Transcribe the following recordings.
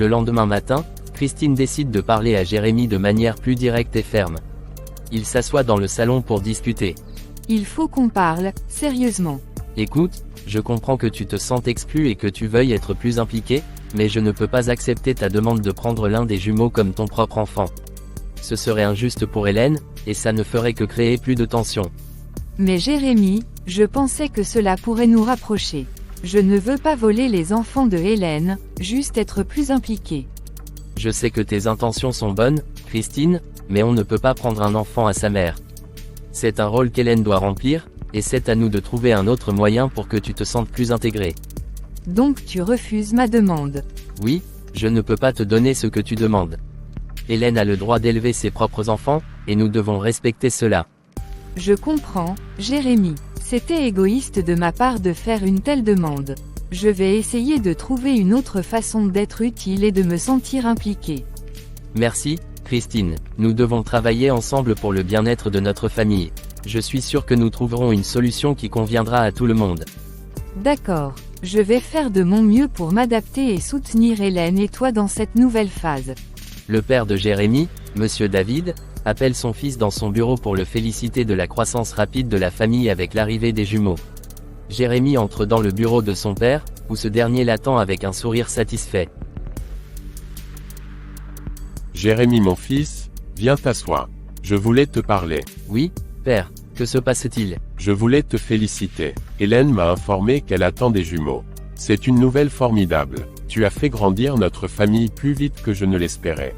Le lendemain matin, Christine décide de parler à Jérémy de manière plus directe et ferme. Ils s'assoient dans le salon pour discuter. Il faut qu'on parle, sérieusement. Écoute, je comprends que tu te sentes exclu et que tu veuilles être plus impliqué, mais je ne peux pas accepter ta demande de prendre l'un des jumeaux comme ton propre enfant. Ce serait injuste pour Hélène, et ça ne ferait que créer plus de tension. Mais Jérémy, je pensais que cela pourrait nous rapprocher. Je ne veux pas voler les enfants de Hélène, juste être plus impliqué. Je sais que tes intentions sont bonnes, Christine, mais on ne peut pas prendre un enfant à sa mère. C'est un rôle qu'Hélène doit remplir, et c'est à nous de trouver un autre moyen pour que tu te sentes plus intégré. Donc tu refuses ma demande. Oui, je ne peux pas te donner ce que tu demandes. Hélène a le droit d'élever ses propres enfants, et nous devons respecter cela. Je comprends, Jérémy. C'était égoïste de ma part de faire une telle demande. Je vais essayer de trouver une autre façon d'être utile et de me sentir impliqué. Merci, Christine. Nous devons travailler ensemble pour le bien-être de notre famille. Je suis sûr que nous trouverons une solution qui conviendra à tout le monde. D'accord. Je vais faire de mon mieux pour m'adapter et soutenir Hélène et toi dans cette nouvelle phase. Le père de Jérémy, Monsieur David, appelle son fils dans son bureau pour le féliciter de la croissance rapide de la famille avec l'arrivée des jumeaux. Jérémy entre dans le bureau de son père, où ce dernier l'attend avec un sourire satisfait. Jérémy mon fils, viens t'asseoir. Je voulais te parler. Oui, père, que se passe-t-il? Je voulais te féliciter. Hélène m'a informé qu'elle attend des jumeaux. C'est une nouvelle formidable. Tu as fait grandir notre famille plus vite que je ne l'espérais.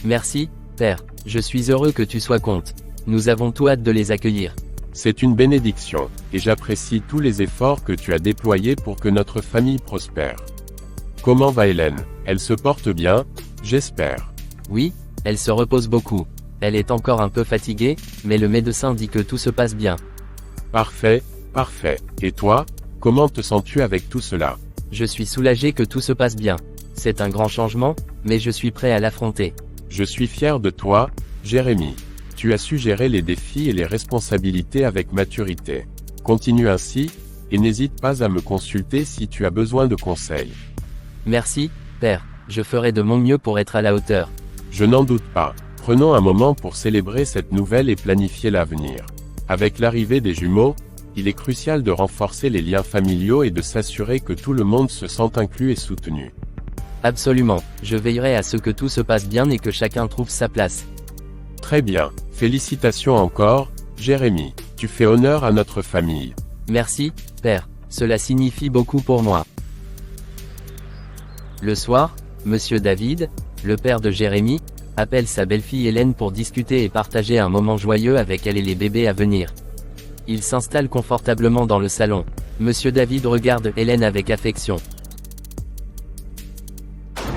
Merci, père, je suis heureux que tu sois content. Nous avons tout hâte de les accueillir. C'est une bénédiction, et j'apprécie tous les efforts que tu as déployés pour que notre famille prospère. Comment va Hélène? Elle se porte bien, j'espère. Oui, elle se repose beaucoup. Elle est encore un peu fatiguée, mais le médecin dit que tout se passe bien. Parfait, parfait. Et toi, comment te sens-tu avec tout cela? Je suis soulagé que tout se passe bien. C'est un grand changement, mais je suis prêt à l'affronter. Je suis fier de toi, Jérémy. Tu as su gérer les défis et les responsabilités avec maturité. Continue ainsi, et n'hésite pas à me consulter si tu as besoin de conseils. Merci, père, je ferai de mon mieux pour être à la hauteur. Je n'en doute pas. Prenons un moment pour célébrer cette nouvelle et planifier l'avenir. Avec l'arrivée des jumeaux, il est crucial de renforcer les liens familiaux et de s'assurer que tout le monde se sent inclus et soutenu. Absolument, je veillerai à ce que tout se passe bien et que chacun trouve sa place. Très bien, félicitations encore, Jérémy, tu fais honneur à notre famille. Merci, père, cela signifie beaucoup pour moi. Le soir, Monsieur David, le père de Jérémy, appelle sa belle-fille Hélène pour discuter et partager un moment joyeux avec elle et les bébés à venir. Il s'installe confortablement dans le salon. Monsieur David regarde Hélène avec affection.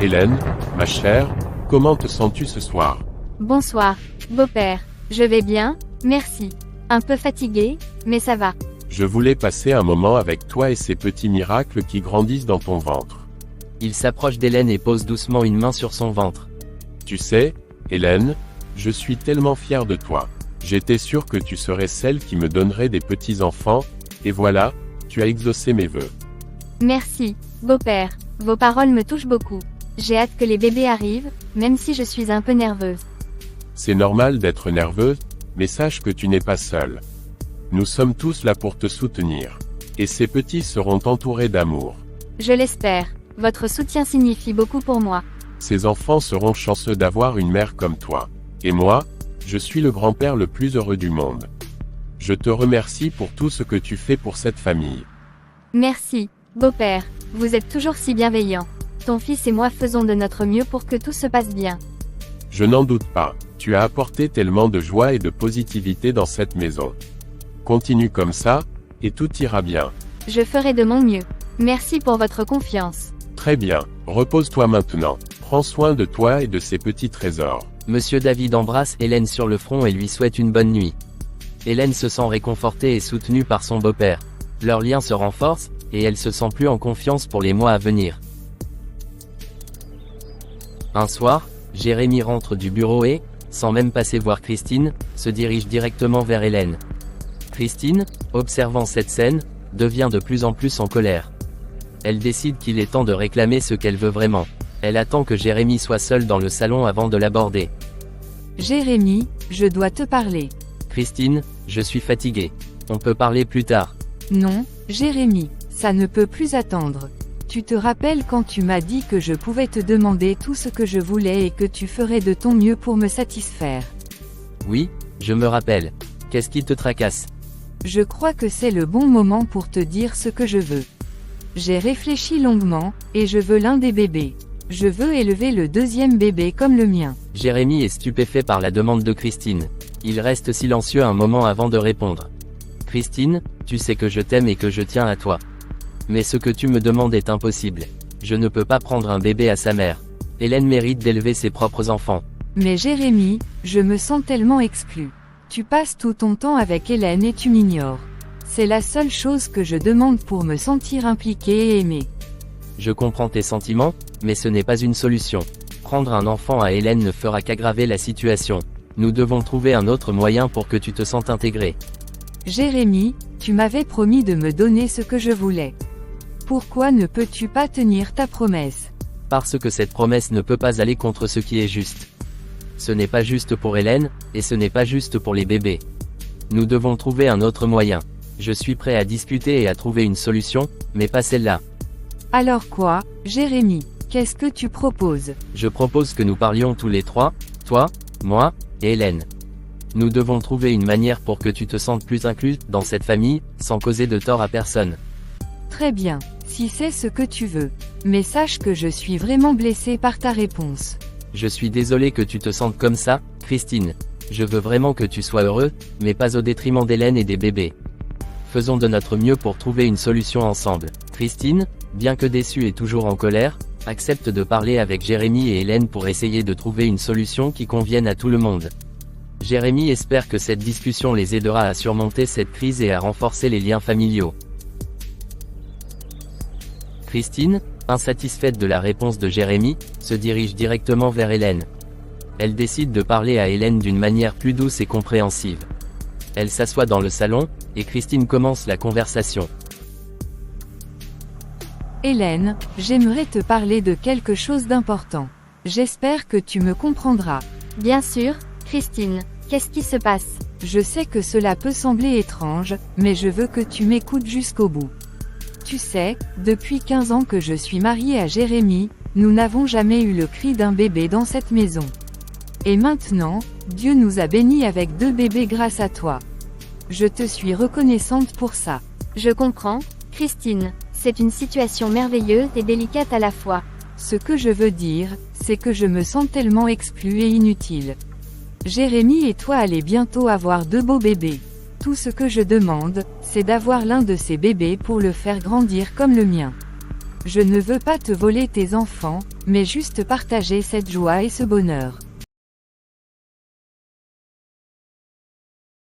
Hélène, ma chère, comment te sens-tu ce soir? Bonsoir, beau-père. Je vais bien, merci. Un peu fatiguée, mais ça va. Je voulais passer un moment avec toi et ces petits miracles qui grandissent dans ton ventre. Il s'approche d'Hélène et pose doucement une main sur son ventre. Tu sais, Hélène, je suis tellement fier de toi. J'étais sûr que tu serais celle qui me donnerait des petits-enfants, et voilà, tu as exaucé mes vœux. Merci, beau-père. Vos paroles me touchent beaucoup. J'ai hâte que les bébés arrivent, même si je suis un peu nerveuse. C'est normal d'être nerveuse, mais sache que tu n'es pas seule. Nous sommes tous là pour te soutenir. Et ces petits seront entourés d'amour. Je l'espère. Votre soutien signifie beaucoup pour moi. Ces enfants seront chanceux d'avoir une mère comme toi. Et moi, je suis le grand-père le plus heureux du monde. Je te remercie pour tout ce que tu fais pour cette famille. Merci, beau-père. Vous êtes toujours si bienveillant. Ton fils et moi faisons de notre mieux pour que tout se passe bien. Je n'en doute pas. Tu as apporté tellement de joie et de positivité dans cette maison. Continue comme ça, et tout ira bien. Je ferai de mon mieux. Merci pour votre confiance. Très bien, repose-toi maintenant. Prends soin de toi et de ces petits trésors. Monsieur David embrasse Hélène sur le front et lui souhaite une bonne nuit. Hélène se sent réconfortée et soutenue par son beau-père. Leur lien se renforce, et elle se sent plus en confiance pour les mois à venir. Un soir, Jérémy rentre du bureau et, sans même passer voir Christine, se dirige directement vers Hélène. Christine, observant cette scène, devient de plus en plus en colère. Elle décide qu'il est temps de réclamer ce qu'elle veut vraiment. Elle attend que Jérémie soit seul dans le salon avant de l'aborder. Jérémie, je dois te parler. Christine, je suis fatigué. On peut parler plus tard. Non, Jérémie, ça ne peut plus attendre. Tu te rappelles quand tu m'as dit que je pouvais te demander tout ce que je voulais et que tu ferais de ton mieux pour me satisfaire. Oui, je me rappelle. Qu'est-ce qui te tracasse? Je crois que c'est le bon moment pour te dire ce que je veux. J'ai réfléchi longuement, et je veux l'un des bébés. Je veux élever le deuxième bébé comme le mien. Jérémie est stupéfait par la demande de Christine. Il reste silencieux un moment avant de répondre. Christine, tu sais que je t'aime et que je tiens à toi. Mais ce que tu me demandes est impossible. Je ne peux pas prendre un bébé à sa mère. Hélène mérite d'élever ses propres enfants. Mais Jérémie, je me sens tellement exclu. Tu passes tout ton temps avec Hélène et tu m'ignores. C'est la seule chose que je demande pour me sentir impliqué et aimé. Je comprends tes sentiments, mais ce n'est pas une solution. Prendre un enfant à Hélène ne fera qu'aggraver la situation. Nous devons trouver un autre moyen pour que tu te sentes intégré. Jérémie, tu m'avais promis de me donner ce que je voulais. Pourquoi ne peux-tu pas tenir ta promesse? Parce que cette promesse ne peut pas aller contre ce qui est juste. Ce n'est pas juste pour Hélène, et ce n'est pas juste pour les bébés. Nous devons trouver un autre moyen. Je suis prêt à discuter et à trouver une solution, mais pas celle-là. Alors quoi, Jérémie? Qu'est-ce que tu proposes? Je propose que nous parlions tous les trois, toi, moi, et Hélène. Nous devons trouver une manière pour que tu te sentes plus inclus dans cette famille, sans causer de tort à personne. Très bien, si c'est ce que tu veux. Mais sache que je suis vraiment blessé par ta réponse. Je suis désolé que tu te sentes comme ça, Christine. Je veux vraiment que tu sois heureux, mais pas au détriment d'Hélène et des bébés. Faisons de notre mieux pour trouver une solution ensemble. Christine, bien que déçue et toujours en colère, accepte de parler avec Jérémie et Hélène pour essayer de trouver une solution qui convienne à tout le monde. Jérémie espère que cette discussion les aidera à surmonter cette crise et à renforcer les liens familiaux. Christine, insatisfaite de la réponse de Jérémie, se dirige directement vers Hélène. Elle décide de parler à Hélène d'une manière plus douce et compréhensive. Elle s'assoit dans le salon, et Christine commence la conversation. Hélène, j'aimerais te parler de quelque chose d'important. J'espère que tu me comprendras. Bien sûr, Christine. Qu'est-ce qui se passe? Je sais que cela peut sembler étrange, mais je veux que tu m'écoutes jusqu'au bout. Tu sais, depuis 15 ans que je suis mariée à Jérémie, nous n'avons jamais eu le cri d'un bébé dans cette maison. Et maintenant, Dieu nous a bénis avec 2 bébés grâce à toi. Je te suis reconnaissante pour ça. Je comprends, Christine. C'est une situation merveilleuse et délicate à la fois. Ce que je veux dire, c'est que je me sens tellement exclue et inutile. Jérémie et toi allez bientôt avoir 2 beaux bébés. Tout ce que je demande, c'est d'avoir l'un de ces bébés pour le faire grandir comme le mien. Je ne veux pas te voler tes enfants, mais juste partager cette joie et ce bonheur.